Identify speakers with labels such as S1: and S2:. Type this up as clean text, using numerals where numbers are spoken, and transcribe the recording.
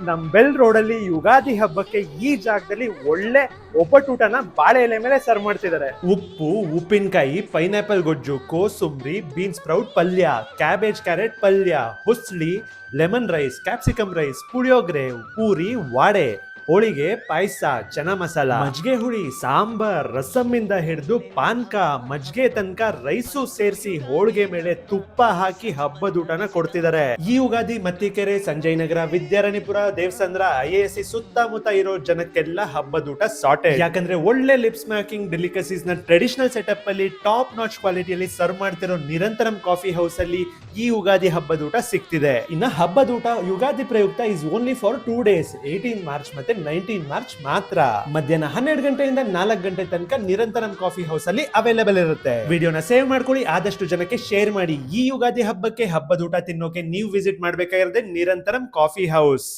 S1: ನಮ್ bell road ಅಲ್ಲಿ ಯುಗಾದಿ ಹಬ್ಬಕ್ಕೆ ಈ ಜಾಗದಲ್ಲಿ ಒಳ್ಳೆ ಒಬ್ಬಟ್ಟೂಟನ ಬಾಳೆ ಎಲೆ ಮೇಲೆ ಸರ್ವ್ ಮಾಡ್ತಿದ್ದಾರೆ.
S2: ಉಪ್ಪು, ಉಪ್ಪಿನಕಾಯಿ, ಪೈನಾಪಲ್ ಗೊಜ್ಜು, ಕೋಸಂಬರಿ, ಬೀನ್ಸ್ ಸ್ಪ್ರೌಟ್ ಪಲ್ಯ, ಕ್ಯಾಬೇಜ್ ಕ್ಯಾರೆಟ್ ಪಲ್ಯ, ಹುಸ್ಲಿ, ಲೆಮನ್ ರೈಸ್, ಕ್ಯಾಪ್ಸಿಕಮ್ ರೈಸ್, ಪುಳಿಯೋಗರೆ, ಪೂರಿ, ವಾಡೆ, ಹೋಳಿಗೆ, ಪಾಯಸ, ಚನಾ ಮಸಾಲ, ಮಜ್ಗೆ ಹುಳಿ, ಸಾಂಬಾರ್, ರಸಮ್ಮಿಂದ ಹಿಡಿದು ಪಾನ್ಕ, ಮಜ್ಗೆ ತನಕ ರೈಸು ಸೇರಿಸಿ ಹೋಳಿಗೆ ಮೇಲೆ ತುಪ್ಪ ಹಾಕಿ ಹಬ್ಬದ ಊಟನ ಕೊಡ್ತಿದ್ದಾರೆ. ಈ ಯುಗಾದಿ ಮತ್ತಿಕೆರೆ, ಸಂಜಯ್ ನಗರ, ವಿದ್ಯಾರಣ್ಯಪುರ, ದೇವಸಂದ್ರ, IASC ಸುತ್ತಮುತ್ತ ಇರೋ ಜನಕ್ಕೆಲ್ಲ ಹಬ್ಬದ ಊಟ ಸಾರ್ಟೆಡ್. ಯಾಕಂದ್ರೆ ಒಳ್ಳೆ ಲಿಪ್ ಸ್ಮ್ಯಾಕಿಂಗ್ ಡೆಲಿಕಸೀಸ್ ನ ಟ್ರೆಡಿಷನಲ್ ಸೆಟಪ್ ಅಲ್ಲಿ ಟಾಪ್ ನಾಚ್ ಕ್ವಾಲಿಟಿಯಲ್ಲಿ ಸರ್ವ್ ಮಾಡ್ತಿರೋ ನಿರಂತರಂ ಕಾಫಿ ಹೌಸ್ ಅಲ್ಲಿ ಈ ಯುಗಾದಿ ಹಬ್ಬದ ಊಟ ಸಿಗ್ತಿದೆ. ಇನ್ನ ಹಬ್ಬದ ಊಟ ಯುಗಾದಿ ಪ್ರಯುಕ್ತ is only for 2 days, 18 March ಮತ್ತೆ 19 ಮಾರ್ಚ್ ಮಾತ್ರ. ಮಧ್ಯಾಹ್ನ 12 ಗಂಟೆಯಿಂದ 4 ಗಂಟೆ ತನಕ ನಿರಂತರಂ ಕಾಫಿ ಹೌಸ್ ಅಲ್ಲಿ ಅವೈಲೇಬಲ್ ಇರುತ್ತೆ. ವಿಡಿಯೋನ ಸೇವ್ ಮಾಡ್ಕೊಳ್ಳಿ, ಆದಷ್ಟು ಜನಕ್ಕೆ ಶೇರ್ ಮಾಡಿ. ಈ ಯುಗಾದಿ ಹಬ್ಬಕ್ಕೆ ಹಬ್ಬದ ಊಟ ತಿನ್ನೋಕೆ ನೀವು ವಿಸಿಟ್ ಮಾಡ್ಬೇಕಾಗಿರೋದೇ ನಿರಂತರಂ ಕಾಫಿ ಹೌಸ್.